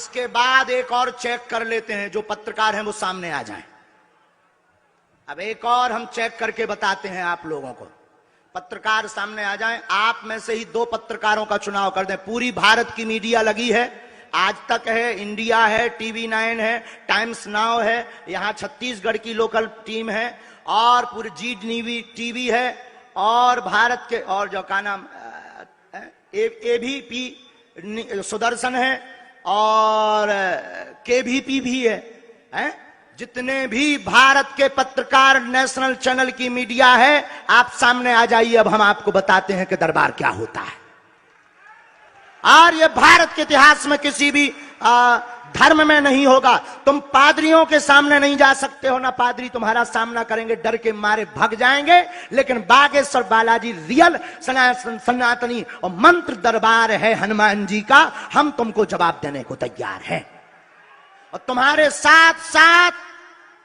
उसके बाद एक और चेक कर लेते हैं, जो पत्रकार हैं वो सामने आ जाएं। अब एक और हम चेक करके बताते हैं आप लोगों को। पत्रकार सामने आ जाएं। आप में से ही 2 पत्रकारों का चुनाव कर दें। पूरी भारत की मीडिया लगी है, आज तक है, इंडिया है, टीवी 9 है, टाइम्स नाउ है, यहां छत्तीसगढ़ की लोकल टीम है, और पूरी जी टीवी है, और भारत के और जो का नाम एबीपी सुदर्शन है, और केवीपी भी है? जितने भी भारत के पत्रकार, नेशनल चैनल की मीडिया है, आप सामने आ जाइए। अब हम आपको बताते हैं कि दरबार क्या होता है। और ये भारत के इतिहास में किसी भी धर्म में नहीं होगा। तुम पादरियों के सामने नहीं जा सकते हो, ना पादरी तुम्हारा सामना करेंगे, डर के मारे भाग जाएंगे। लेकिन बागेश्वर बालाजी रियल सनातनी और मंत्र दरबार है हनुमान जी का। हम तुमको जवाब देने को तैयार हैं। और तुम्हारे साथ साथ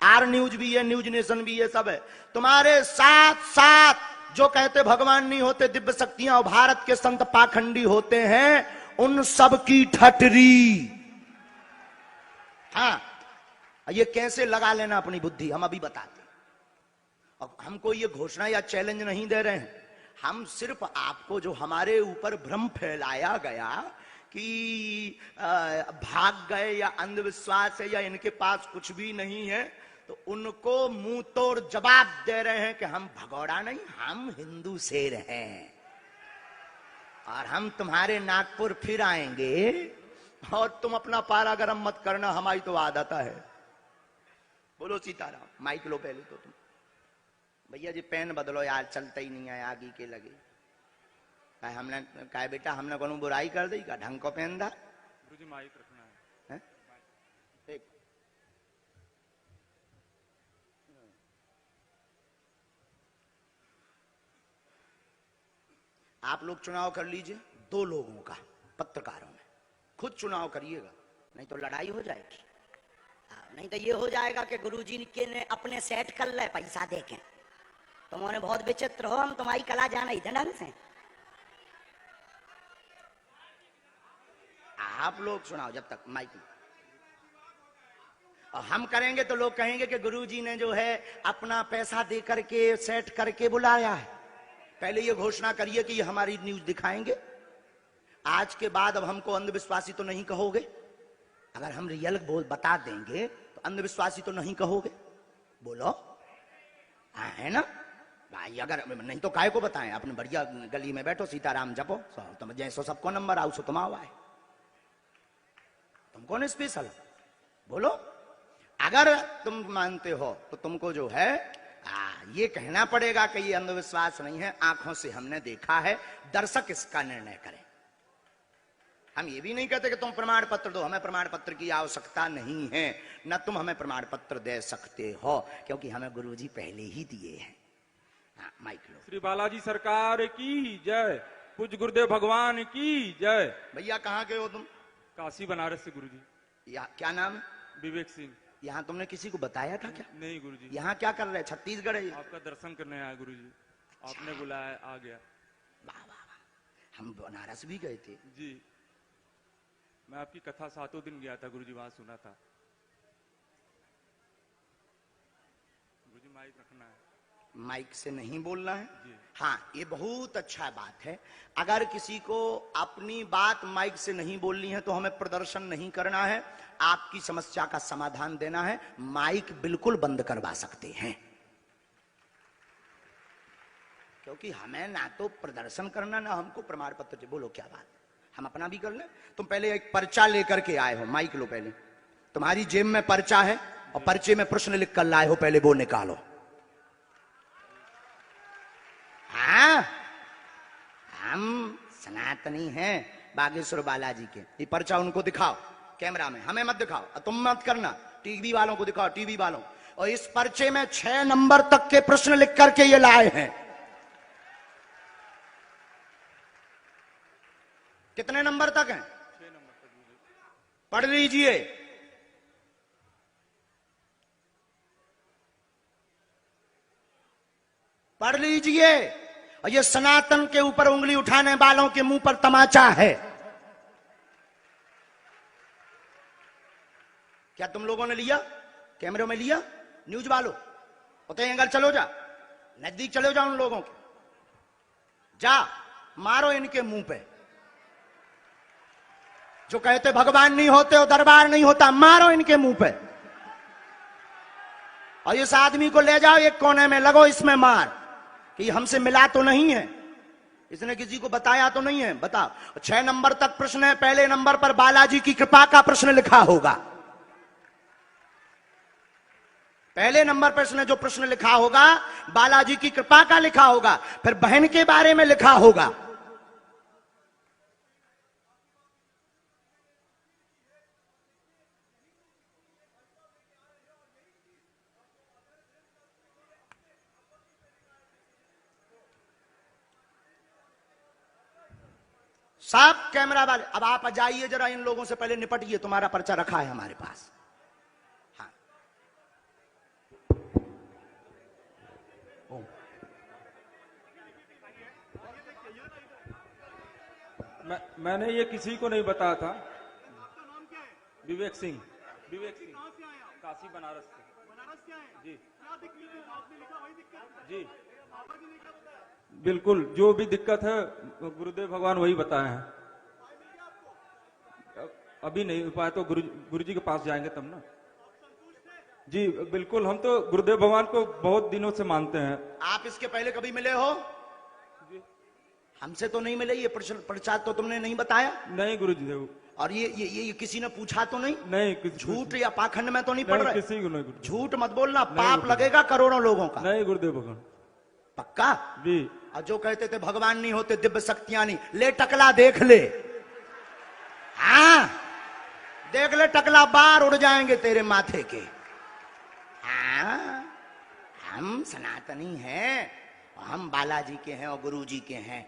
आर न्यूज भी है, न्यूज नेशन भी है, सब है। तुम्हारे साथ साथ जो कहते भगवान नहीं होते, दिव्य शक्तियां और भारत के संत पाखंडी होते हैं, उन सब की ठटरी। हाँ, ये कैसे लगा लेना अपनी बुद्धि, हम अभी बताते। और हमको ये घोषणा या चैलेंज नहीं दे रहे हैं, हम सिर्फ आपको जो हमारे ऊपर भ्रम फैलाया गया कि भाग गए या अंधविश्वास है या इनके पास कुछ भी नहीं है, तो उनको मुंह तोड़ जवाब दे रहे हैं कि हम भगोड़ा नहीं, हम हिंदू शेर हैं। और हम तुम्हारे नागपुर फिर आएंगे, और तुम अपना पारा गरम मत करना, हमारी तो आदत है। बोलो सीताराम। माइक लो पहले तो तुम। भैया जी पेन बदलो यार, चलता ही नहीं है, आगे के लगे। हमने कहा बेटा हमने कोनो बुराई कर दी का, ढंग को पेन दा। गुरुजी माइक रखना है। एक आप लोग चुनाव कर लीजिए 2 लोगों का, पत्रकारों में। खुद चुनाव करिएगा, नहीं तो लड़ाई हो जाएगी। नहीं तो ये हो जाएगा कि गुरुजी के ने अपने सेट कर ले पैसा देके। तुम्हारे बहुत विचित्र हो, हम तुम्हारी कला जाना ही थे ढंग से। आप लोग सुनाओ जब तक माइक में। और हम करेंगे तो लोग कहेंगे कि गुरुजी ने जो है अपना पैसा दे करके सेट करके बुलाया है। पहले ये घोषणा करिए कि ये हमारी न्यूज दिखाएंगे। आज के बाद अब हमको अंधविश्वासी तो नहीं कहोगे। अगर हम रियल बोल बता देंगे तो अंधविश्वासी तो नहीं कहोगे। बोलो है ना भाई। अगर नहीं तो काय को बताएं, अपने बढ़िया गली में बैठो, सीताराम जपो, तुम जैसो सबको नंबर आओ सो तुम आओ आए। तुम कौन स्पेशल बोलो। अगर तुम मानते हो तो तुमको जो है ये कहना पड़ेगा कि ये अंधविश्वास नहीं है, आंखों से हमने देखा है, दर्शक इसका निर्णय करें। हम ये भी नहीं कहते कि तुम प्रमाण पत्र दो, हमें प्रमाण पत्र की आवश्यकता नहीं है, न तुम हमें प्रमाण पत्र दे सकते हो, क्योंकि हमें गुरुजी पहले ही दिए हैं। हाँ, माइक लो। श्री बालाजी सरकार की जय, पूज्य गुरुदेव भगवान की जय। भैया कहाँ के हो तुम? काशी बनारस से गुरुजी। क्या नाम है? विवेक सिंह। यहाँ तुमने किसी को बताया था क्या? नहीं गुरुजी। यहाँ क्या कर रहे? छत्तीसगढ़ है। आपका दर्शन करने आया गुरुजी, आपने बुलाया, आ गया। वाह वाह वाह। हम बनारस भी गए थे जी। मैं आपकी कथा 7 दिन गया था गुरुजी, वहां सुना था। गुरुजी माइक रखना है। माइक से नहीं बोलना है जी। हाँ, ये बहुत अच्छा बात है। अगर किसी को अपनी बात माइक से नहीं बोलनी है तो हमें प्रदर्शन नहीं करना है, आपकी समस्या का समाधान देना है। माइक बिल्कुल बंद करवा सकते हैं, क्योंकि हमें ना तो प्रदर्शन करना ना हमको प्रमाण पत्र। बोलो क्या बात, हम अपना भी कर लें। तुम पहले एक पर्चा लेकर के आए हो, माइक लो पहले। तुम्हारी जेब में पर्चा है और पर्चे में प्रश्न लिख कर लाए हो, पहले वो निकालो। हाँ, हम सनातनी हैं बागेश्वर बालाजी के। ये पर्चा उनको दिखाओ कैमरा में, हमें मत दिखाओ, तुम मत करना, टीवी वालों को दिखाओ, टीवी वालों। और इस पर्चे में 6 नंबर तक के प्रश्न लिख करके ये लाए हैं। कितने नंबर तक हैं? 6 नंबर तक। पढ़ लीजिए। पढ़ लीजिए। और ये सनातन के ऊपर उंगली उठाने वालों के मुंह पर तमाचा है। क्या तुम लोगों ने लिया? कैमरे में लिया? न्यूज वालों होते एंगल, चलो जा नजदीक, चलो जा उन लोगों के, जा मारो इनके मुंह पे। जो कहते भगवान नहीं होते और दरबार नहीं होता, मारो इनके मुंह पे। और इस आदमी को ले जाओ एक कोने में, लगो इसमें मार कि हमसे मिला तो नहीं है, इसने किसी को बताया तो नहीं है। बताओ 6 नंबर तक प्रश्न है। पहले नंबर पर बालाजी की कृपा का प्रश्न लिखा होगा। पहले नंबर प्रश्न जो प्रश्न लिखा होगा बालाजी की कृपा का लिखा होगा, फिर बहन के बारे में लिखा होगा। सब कैमरा वाले अब आप जाइए जरा, इन लोगों से पहले निपटिए, तुम्हारा पर्चा रखा है हमारे पास। हाँ मैंने ये किसी को नहीं बताया था। विवेक सिंह, विवेक सिंह, काशी बनारस से। जी जी बिल्कुल, जो भी दिक्कत है गुरुदेव भगवान वही बताए हैं। अभी नहीं पाए तो गुरुजी के पास जाएंगे तब ना। जी बिल्कुल, हम तो गुरुदेव भगवान को बहुत दिनों से मानते हैं। आप इसके पहले कभी मिले हो? हमसे तो नहीं मिले, ये प्रचार तो तुमने नहीं बताया? नहीं गुरुदेव। और ये किसी ने पूछा तो नहीं? नहीं। झूठ या पाखंड में तो नहीं पड़ रहे? किसी को नहीं गुरुदेव। झूठ मत बोलना, पाप लगेगा करोड़ों लोगों का। नहीं गुरुदेव भगवान। पक्का? जी। और जो कहते थे भगवान नहीं होते, दिव्य शक्तियां नहीं, ले टकला देख ले। हाँ देख ले टकला, बार उड़ जाएंगे तेरे माथे के। हाँ हम सनातनी हैं, हम बालाजी के हैं और गुरुजी के हैं,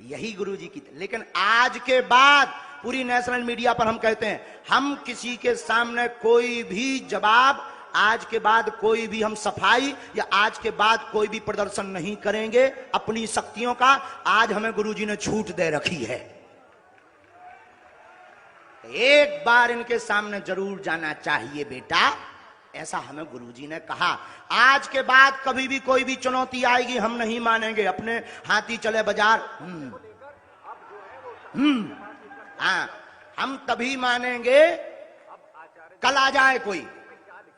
यही गुरुजी की। लेकिन आज के बाद पूरी नेशनल मीडिया पर हम कहते हैं, हम किसी के सामने कोई भी जवाब, आज के बाद कोई भी हम सफाई या आज के बाद कोई भी प्रदर्शन नहीं करेंगे अपनी शक्तियों का। आज हमें गुरुजी ने छूट दे रखी है, एक बार इनके सामने जरूर जाना चाहिए बेटा, ऐसा हमें गुरुजी ने कहा। आज के बाद कभी भी कोई भी चुनौती आएगी हम नहीं मानेंगे, अपने हाथी चले बाजार। हाँ हम तभी मानेंगे, कल आ जाए कोई,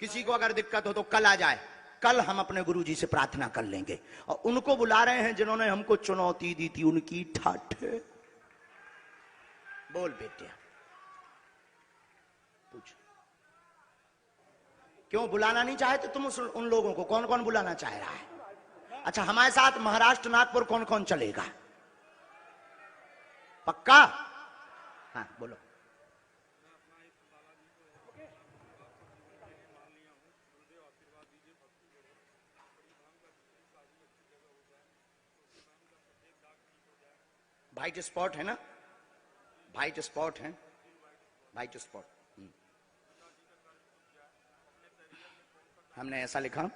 किसी को अगर दिक्कत हो तो कल आ जाए, कल हम अपने गुरुजी से प्रार्थना कर लेंगे। और उनको बुला रहे हैं जिन्होंने हमको चुनौती दी थी, उनकी ठाठ। बोल बेटे, पूछ क्यों बुलाना नहीं चाहते तुम उन लोगों को? कौन कौन बुलाना चाह रहा है? अच्छा हमारे साथ महाराष्ट्र नागपुर कौन कौन चलेगा? पक्का? हाँ बोलो। व्हाइट स्पॉट है ना, व्हाइट स्पॉट है, व्हाइट स्पॉट। हमने ऐसा लिखा,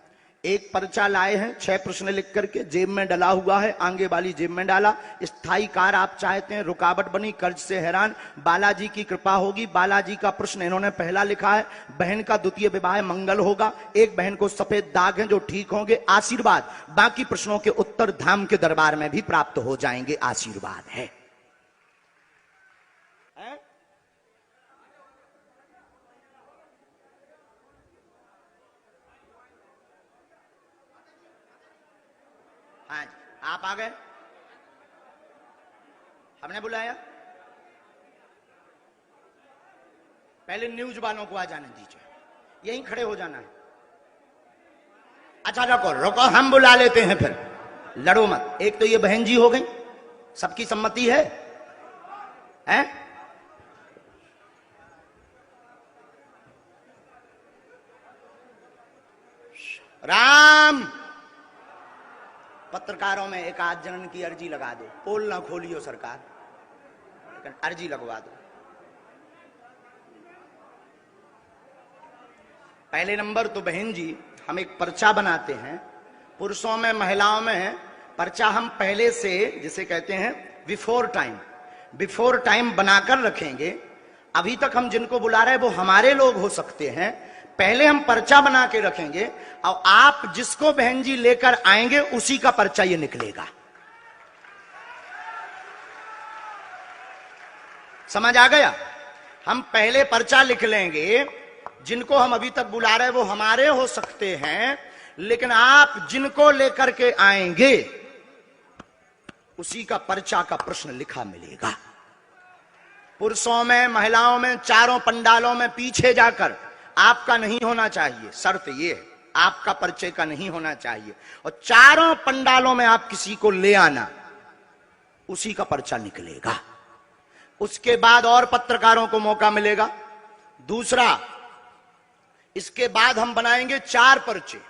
एक पर्चा लाए हैं 6 प्रश्न लिख करके, जेब में डला हुआ है, आगे वाली जेब में डाला। स्थायी कार आप चाहते हैं, रुकावट बनी, कर्ज से हैरान, बालाजी की कृपा होगी। बालाजी का प्रश्न इन्होंने पहला लिखा है, बहन का द्वितीय विवाह मंगल होगा, एक बहन को सफेद दाग हैं जो ठीक होंगे, आशीर्वाद। बाकी प्रश्नों के उत्तर धाम के दरबार में भी प्राप्त हो जाएंगे, आशीर्वाद है। हाँ जी, आप आ गए, हमने बुलाया। पहले न्यूज वालों को आ जाने दीजिए, यहीं खड़े हो जाना है। अच्छा रुको रुको, हम बुला लेते हैं, फिर लड़ो मत। एक तो ये बहन जी हो गई, सबकी सम्मति है, हैं? राम, पत्रकारों में एक आध जन की अर्जी लगा दो, पोल ना खोलियो सरकार, लेकिन अर्जी लगवा दो। पहले नंबर तो बहन जी, हम एक पर्चा बनाते हैं, पुरुषों में महिलाओं में पर्चा हम पहले से, जिसे कहते हैं बिफोर टाइम बनाकर रखेंगे। अभी तक हम जिनको बुला रहे हैं वो हमारे लोग हो सकते हैं। पहले हम पर्चा बना के रखेंगे और आप जिसको बहन जी लेकर आएंगे उसी का पर्चा ये निकलेगा। समझ आ गया? हम पहले पर्चा लिख लेंगे, जिनको हम अभी तक बुला रहे हैं वो हमारे हो सकते हैं, लेकिन आप जिनको लेकर के आएंगे उसी का पर्चा का प्रश्न लिखा मिलेगा। पुरुषों में, महिलाओं में, चारों पंडालों में पीछे जाकर आपका नहीं होना चाहिए। शर्त ये है, आपका परिचय का नहीं होना चाहिए। और चारों पंडालों में आप किसी को ले आना, उसी का पर्चा निकलेगा। उसके बाद और पत्रकारों को मौका मिलेगा। दूसरा, इसके बाद हम बनाएंगे 4 पर्चे,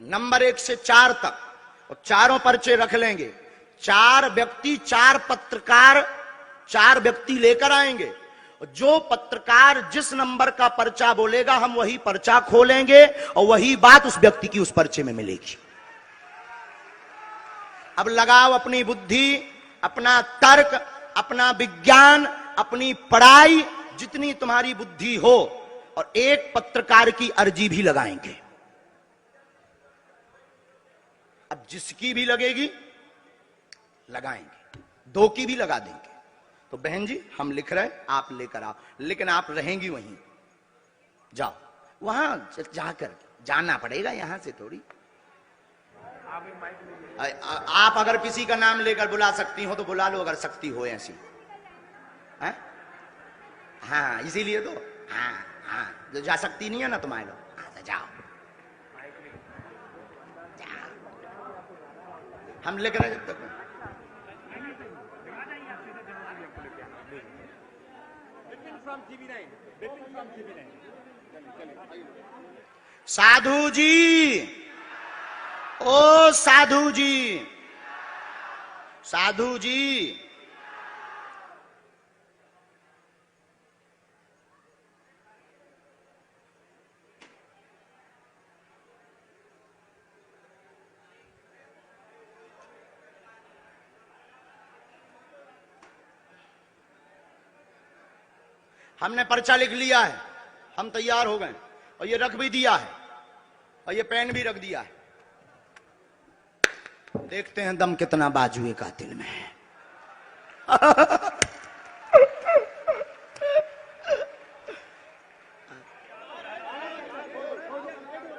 नंबर 1 से 4 तक, और चारों पर्चे रख लेंगे। 4 व्यक्ति, 4 पत्रकार, 4 व्यक्ति लेकर आएंगे। जो पत्रकार जिस नंबर का पर्चा बोलेगा हम वही पर्चा खोलेंगे और वही बात उस व्यक्ति की उस पर्चे में मिलेगी। अब लगाओ अपनी बुद्धि, अपना तर्क, अपना विज्ञान, अपनी पढ़ाई, जितनी तुम्हारी बुद्धि हो, और एक पत्रकार की अर्जी भी लगाएंगे। अब जिसकी भी लगेगी लगाएंगे, 2 की भी लगा देंगे। तो बहन जी हम लिख रहे हैं, आप लेकर आओ, लेकिन आप रहेंगी वहीं। जाओ वहां जाकर, जाना पड़ेगा यहां से थोड़ी। आप अगर किसी का नाम लेकर बुला सकती हो तो बुला लो, अगर सकती हो ऐसी। हाँ इसीलिए तो, हाँ हाँ, जो जा सकती नहीं है ना तुम्हारे लोग, हाँ तो जाओ, हम लिख रहे जब तक। साधु जी, ओ साधु जी, साधु जी, हमने पर्चा लिख लिया है, हम तैयार हो गए, और ये रख भी दिया है, और ये पेन भी रख दिया है। देखते हैं दम कितना बाजुए कातिल में है।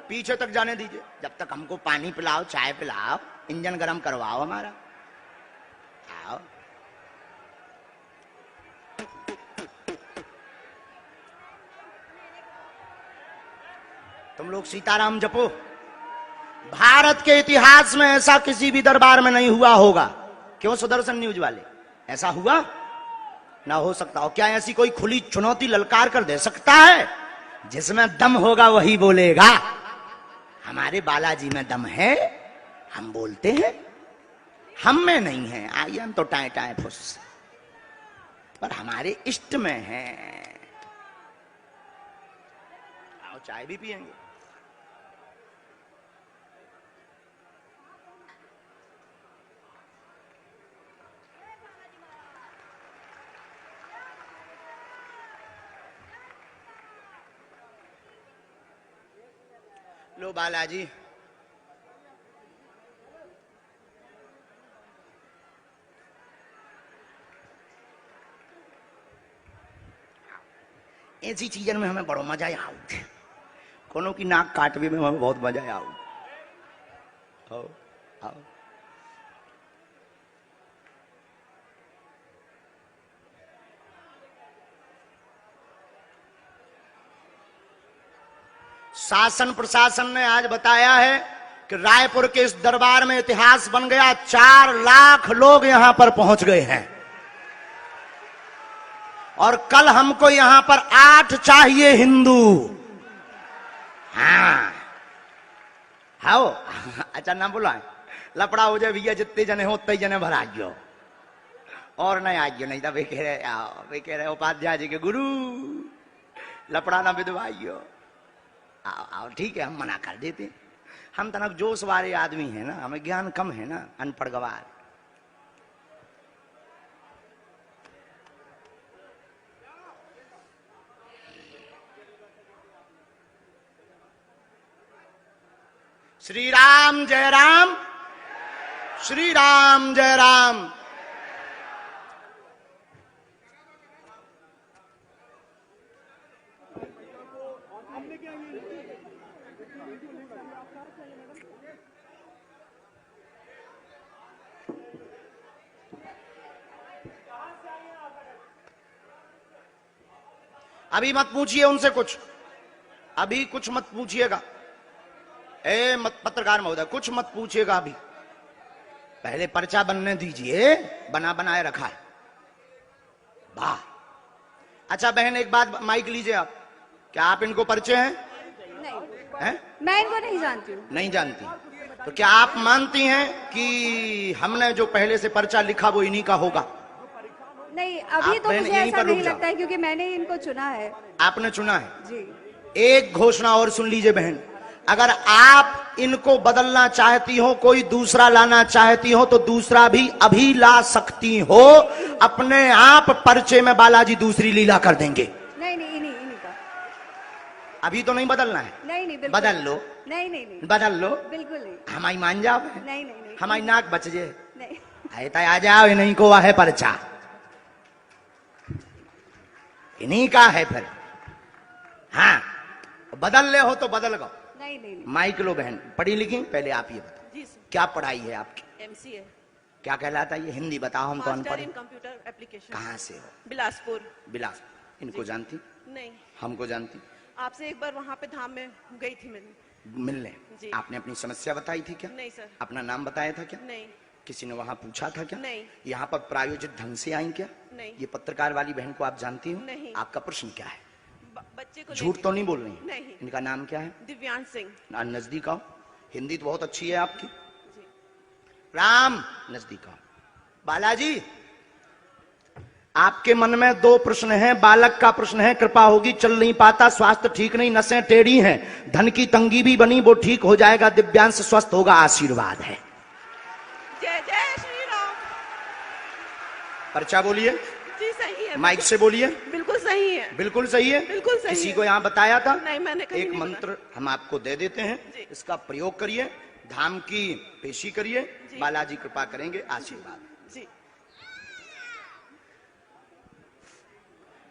पीछे तक जाने दीजिए, जब तक हमको पानी पिलाओ, चाय पिलाओ, इंजन गरम करवाओ हमारा। आओ, तुम लोग सीताराम जपो। भारत के इतिहास में ऐसा किसी भी दरबार में नहीं हुआ होगा। क्यों सुदर्शन न्यूज वाले, ऐसा हुआ ना हो सकता। और क्या ऐसी कोई खुली चुनौती ललकार कर दे सकता है? जिसमें दम होगा वही बोलेगा। हमारे बालाजी में दम है, हम बोलते हैं। हम में नहीं है, आइए हम तो टाए टाए फुस, पर हमारे इष्ट में है। आओ चाय भी पिएंगे। लो बालाजी, ऐसी चीजन में हमें बड़ो मजा आउ। कोनो की नाक काटवे में हमें बहुत मजा आउ। आओ आओ, शासन प्रशासन ने आज बताया है कि रायपुर के इस दरबार में इतिहास बन गया। 4 लाख लोग यहां पर पहुंच गए हैं, और कल हमको यहां पर 8 चाहिए हिंदू। हाँ हाओ, अच्छा ना बुलाए, लपड़ा हो जाए भैया, जितने जने हो उतने जने भर आइयो, और नहीं आइयो, नहीं तो वे कह रहे उपाध्याय जी के गुरु, लपड़ा ना विधवाइयो। आओ आओ, ठीक है, हम मना कर देते। हम तनक जोश वाले आदमी है ना, हमें ज्ञान कम है ना, अनपढ़ गवार। श्री राम जय राम, श्री राम जय राम। अभी मत पूछिए उनसे कुछ, अभी कुछ मत पूछिएगा। मत पत्रकार महोदय कुछ मत पूछिएगा अभी, पहले पर्चा बनने दीजिए, बना बनाए रखा है। वाह। अच्छा बहन एक बात, माइक लीजिए आप, क्या आप इनको परिचय हैं? नहीं हैं? मैं इनको नहीं जानती हूँ। नहीं जानती? तो क्या आप मानती हैं कि हमने जो पहले से पर्चा लिखा वो इन्हीं का होगा? नहीं अभी आप तो बहन मुझे यहीं ऐसा पर रुक नहीं जाओ। लगता है क्योंकि मैंने इनको चुना है। आपने चुना है? जी। एक घोषणा और सुन लीजिए बहन, अगर आप इनको बदलना चाहती हो, कोई दूसरा लाना चाहती हो तो दूसरा भी अभी ला सकती हो। अपने आप पर्चे में बालाजी दूसरी लीला कर देंगे। नहीं नहीं इन्हीं इन्हीं का। अभी तो नहीं बदलना है? नहीं नहीं बिल्कुल बदल लो। नहीं नहीं नहीं बदल लो। बिल्कुल नहीं। हमारी मान जाओ। नहीं नहीं नहीं हमारी नाक बच जाए। नहीं आए आ जाओ, इन्हीं को है पर्चा, इन्हीं का है फिर। हाँ बदल ले हो तो बदल गो। नहीं नहीं नहीं। माइक लो बहन, पढ़ी लिखी? पहले आप ये बताओ जी सर, क्या पढ़ाई है आपकी? एमसीए क्या कहलाता है ये? हिंदी बताओ, हम तो मास्टर अनपढ़ इन हैं। Computer application. कहाँ से हो? बिलासपुर। बिलास। इनको जानती? नहीं, हमको जानती? आपसे एक बार वहाँ पे धाम में गई थी मैंने। मिलने जी। आपने अपनी समस्या बताई थी क्या? नहीं सर। अपना नाम बताया था क्या? नहीं किसी ने वहां पूछा था क्या? नहीं। यहाँ पर प्रायोजित ढंग से आई क्या? नहीं। ये पत्रकार वाली बहन को आप जानती हो? नहीं। आपका प्रश्न क्या है? बच्चे को झूठ तो नहीं बोल रही? नहीं। इनका नाम क्या है? दिव्यांश सिंह। नजदीक आओ, हिंदी तो बहुत अच्छी है आपकी। जी। राम नजदीक आओ। बालाजी आपके मन में दो प्रश्न हैं। बालक का प्रश्न है, कृपा होगी, चल नहीं पाता, स्वास्थ्य ठीक नहीं, नसें टेढ़ी हैं, धन की तंगी भी बनी, वो ठीक हो जाएगा, दिव्यांश स्वस्थ होगा, आशीर्वाद है। जय जय श्री राम। पर्चा बोलिए। जी सही है। माइक से बोलिए। बिल्कुल सही है। बिल्कुल सही है। बिल्कुल सही किसी है। को यहाँ बताया था? नहीं मैंने कहीं एक नहीं मंत्र हम आपको दे देते हैं, जी। इसका प्रयोग करिए, धाम की पेशी करिए, जी। बालाजी कृपा करेंगे, आशीर्वाद। जी।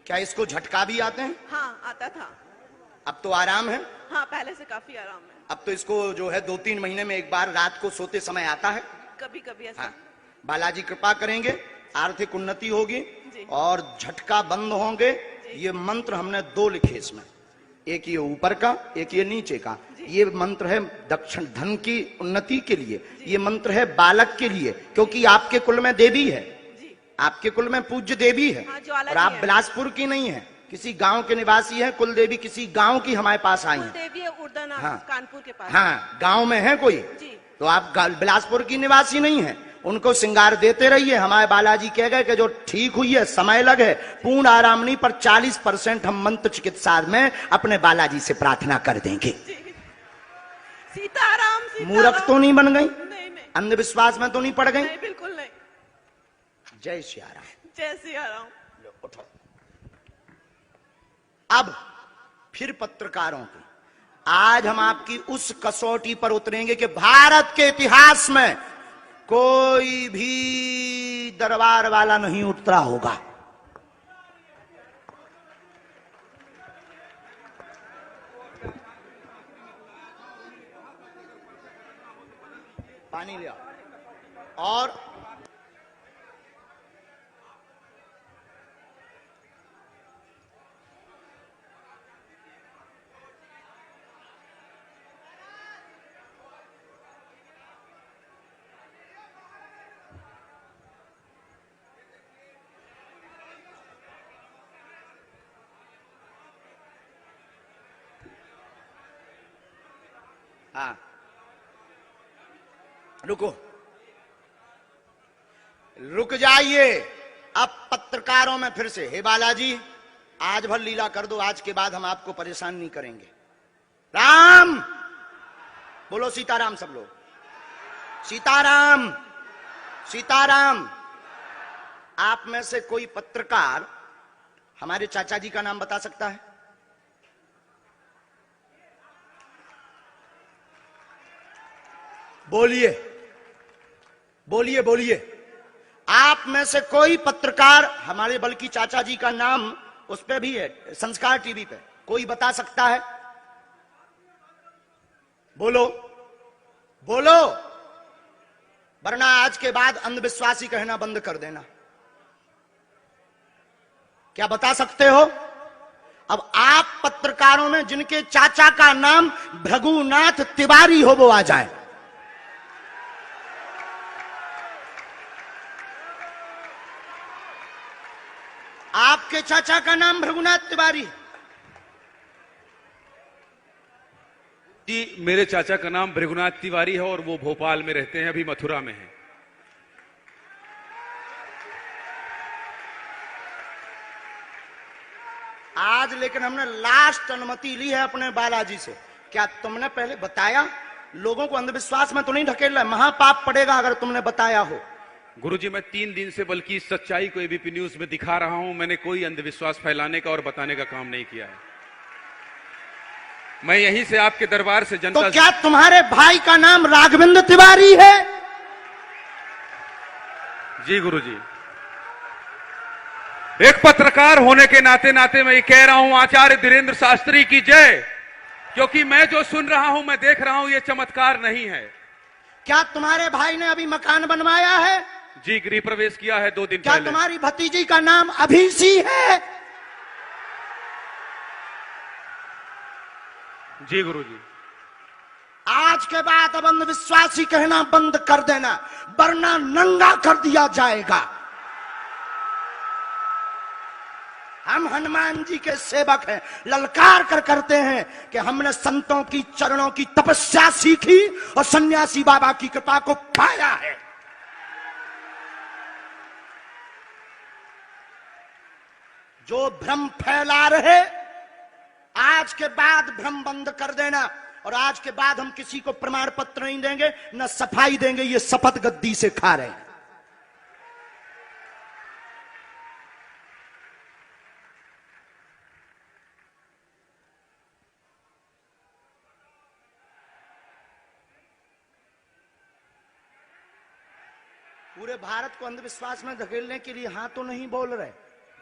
क्या इसको झटका भी आते हैं? हाँ आता था। अब तो आराम है? हाँ पहले से काफी आराम है। अब तो इसको जो है 2-3 महीने में एक बार रात को सोते समय आता है। कभी कभी ऐसा। हाँ बालाजी कृपा करेंगे, आर्थिक उन्नति होगी जी। और झटका बंद होंगे। ये मंत्र हमने 2 लिखे इसमें, एक ये ऊपर का, एक ये नीचे का। ये मंत्र है दक्षिण धन की उन्नति के लिए, ये मंत्र है बालक के लिए, क्योंकि आपके कुल में देवी है, जी। आपके कुल में पूज्य देवी है। हाँ, ज्वाला और जी आप है। बिलासपुर की नहीं है, किसी गांव के निवासी है। कुल देवी किसी गांव की हमारे पास आई है। कुलदेवी है उर्दना हाँ। कानपुर के पास। हाँ गांव में है कोई, जी। तो आप बिलासपुर की निवासी नहीं है। उनको श्रृंगार देते रहिए। हमारे बालाजी कह गए कि जो ठीक हुई है, समय लगे, पूर्ण आराम नहीं, पर 40% हम मंत्र चिकित्सा में अपने बालाजी से प्रार्थना कर देंगे। सीताराम सीताराम। मूर्ख तो नहीं बन गई? नहीं नहीं अंधविश्वास में तो नहीं पड़ गई? नहीं बिल्कुल नहीं। जय सिया राम। जय सिया राम। लो, उठो। अब फिर पत्रकारों की आज हम आपकी उस कसौटी पर उतरेंगे कि भारत के इतिहास में कोई भी दरबार वाला नहीं उतरा होगा। पानी ले आओ। और हाँ रुको, रुक जाइए। अब पत्रकारों में फिर से, हे बालाजी आज भर लीला कर दो, आज के बाद हम आपको परेशान नहीं करेंगे। राम बोलो, सीताराम सब लोग, सीताराम सीताराम। आप में से कोई पत्रकार हमारे चाचा जी का नाम बता सकता है? बोलिए बोलिए बोलिए। आप में से कोई पत्रकार, हमारे बल्कि चाचा जी का नाम उस पे भी है, संस्कार टीवी पे, कोई बता सकता है? बोलो बोलो, वरना आज के बाद अंधविश्वासी कहना बंद कर देना। क्या बता सकते हो? अब आप पत्रकारों में जिनके चाचा का नाम भृगुनाथ तिवारी हो वो आ जाए। आपके चाचा का नाम भृगुनाथ तिवारी? जी, मेरे चाचा का नाम भृगुनाथ तिवारी है और वो भोपाल में रहते हैं, अभी मथुरा में हैं। आज लेकिन हमने लास्ट अनुमति ली है अपने बालाजी से। क्या तुमने पहले बताया? लोगों को अंधविश्वास में तो नहीं ढकेल रहा है, महापाप पड़ेगा अगर तुमने बताया हो। गुरुजी, मैं 3 दिन से बल्कि इस सच्चाई को एबीपी न्यूज में दिखा रहा हूं। मैंने कोई अंधविश्वास फैलाने का और बताने का काम नहीं किया है। मैं यहीं से आपके दरबार से जनता तो क्या तुम्हारे भाई का नाम राघवेंद्र तिवारी है? जी गुरुजी, एक पत्रकार होने के नाते नाते मैं ये कह रहा हूं, आचार्य धीरेन्द्र शास्त्री की जय। क्योंकि मैं जो सुन रहा हूं, मैं देख रहा हूं, ये चमत्कार नहीं है। क्या तुम्हारे भाई ने अभी मकान बनवाया है? जी, गृह प्रवेश किया है 2 दिन क्या पहले। तुम्हारी भतीजी का नाम अभिषी है? जी गुरुजी। आज के बाद अब अंधविश्वासी कहना बंद कर देना, वरना नंगा कर दिया जाएगा। हम हनुमान जी के सेवक हैं, ललकार कर करते हैं कि हमने संतों की चरणों की तपस्या सीखी और सन्यासी बाबा की कृपा को पाया है। जो भ्रम फैला रहे, आज के बाद भ्रम बंद कर देना। और आज के बाद हम किसी को प्रमाण पत्र नहीं देंगे, न सफाई देंगे, ये शपथ गद्दी से खा रहे हैं। पूरे भारत को अंधविश्वास में धकेलने के लिए हाँ तो नहीं बोल रहे।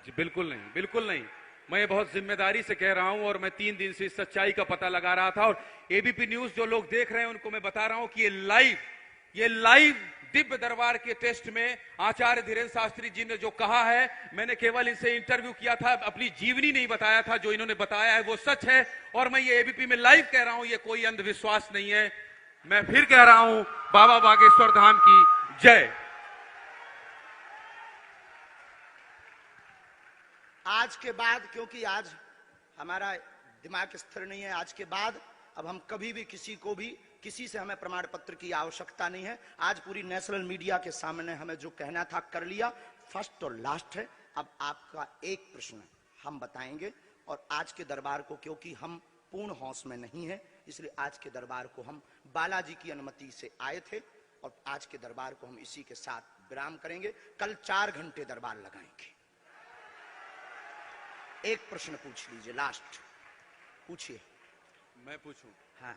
जी बिल्कुल नहीं, बिल्कुल नहीं। मैं ये बहुत जिम्मेदारी से कह रहा हूं और मैं 3 दिन से इस सच्चाई का पता लगा रहा था। और एबीपी न्यूज जो लोग देख रहे हैं उनको मैं बता रहा हूं कि ये लाइव दिव्य दरबार के टेस्ट में आचार्य धीरेन्द्र शास्त्री जी ने जो कहा है, मैंने केवल इनसे इंटरव्यू किया था, अपनी जीवनी नहीं बताया था। जो इन्होंने बताया है वो सच है और मैं ये एबीपी में लाइव कह रहा हूं, ये कोई अंधविश्वास नहीं है। मैं फिर कह रहा हूं, बाबा बागेश्वर धाम की जय। आज के बाद, क्योंकि आज हमारा दिमाग स्थिर नहीं है, आज के बाद अब हम कभी भी किसी से हमें प्रमाण पत्र की आवश्यकता नहीं है। आज पूरी नेशनल मीडिया के सामने हमें जो कहना था कर लिया, फर्स्ट और लास्ट है। अब आपका एक प्रश्न हम बताएंगे और आज के दरबार को, क्योंकि हम पूर्ण होश में नहीं है, इसलिए आज के दरबार को हम बालाजी की अनुमति से आए थे और आज के दरबार को हम इसी के साथ विराम करेंगे। कल 4 घंटे दरबार लगाएंगे। एक प्रश्न पूछ लीजिए, लास्ट पूछिए। मैं पूछूं? हाँ।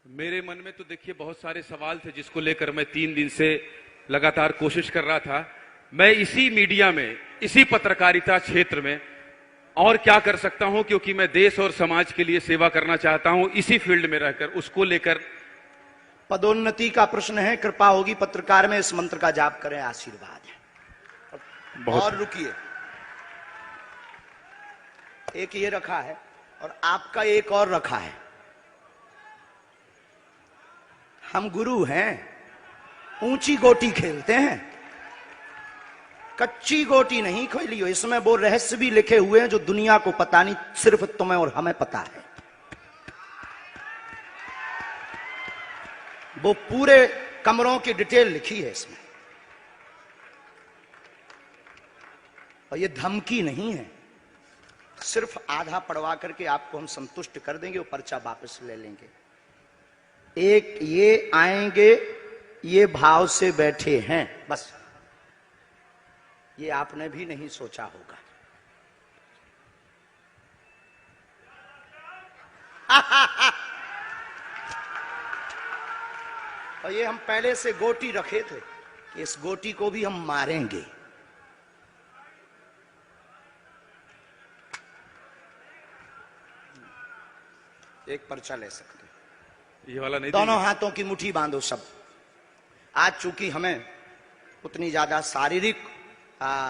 मेरे मन में तो देखिए बहुत सारे सवाल थे जिसको लेकर मैं 3 दिन से लगातार कोशिश कर रहा था। मैं इसी मीडिया में, इसी पत्रकारिता क्षेत्र में और क्या कर सकता हूं, क्योंकि मैं देश और समाज के लिए सेवा करना चाहता हूं इसी फील्ड में रहकर। उसको लेकर पदोन्नति का प्रश्न है, कृपा होगी पत्रकार में, इस मंत्र का जाप करें, आशीर्वाद है। और रुकिए, एक ये रखा है और आपका एक और रखा है। हम गुरु हैं, ऊंची गोटी खेलते हैं, कच्ची गोटी नहीं खेली हो। इसमें वो रहस्य भी लिखे हुए हैं जो दुनिया को पता नहीं, सिर्फ तुम्हें और हमें पता है। वो पूरे कमरों की डिटेल लिखी है इसमें। और ये धमकी नहीं है, सिर्फ आधा पढ़वा करके आपको हम संतुष्ट कर देंगे, वो पर्चा वापस ले लेंगे। एक ये आएंगे, ये भाव से बैठे हैं, बस ये आपने भी नहीं सोचा होगा। और ये हम पहले से गोटी रखे थे कि इस गोटी को भी हम मारेंगे। एक पर्चा ले सकते, ये वाला नहीं दोनों देंगे? हाथों की मुट्ठी बांधो सब। आज चूंकि हमें उतनी ज्यादा शारीरिक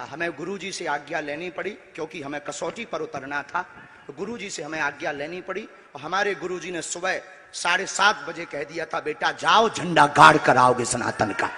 हमें गुरुजी से आज्ञा लेनी पड़ी, क्योंकि हमें कसौटी पर उतरना था, तो गुरुजी से हमें आज्ञा लेनी पड़ी। और हमारे गुरुजी ने सुबह 7:30 बजे कह दिया था, बेटा जाओ झंडा गाड़ कर आओगे सनातन का।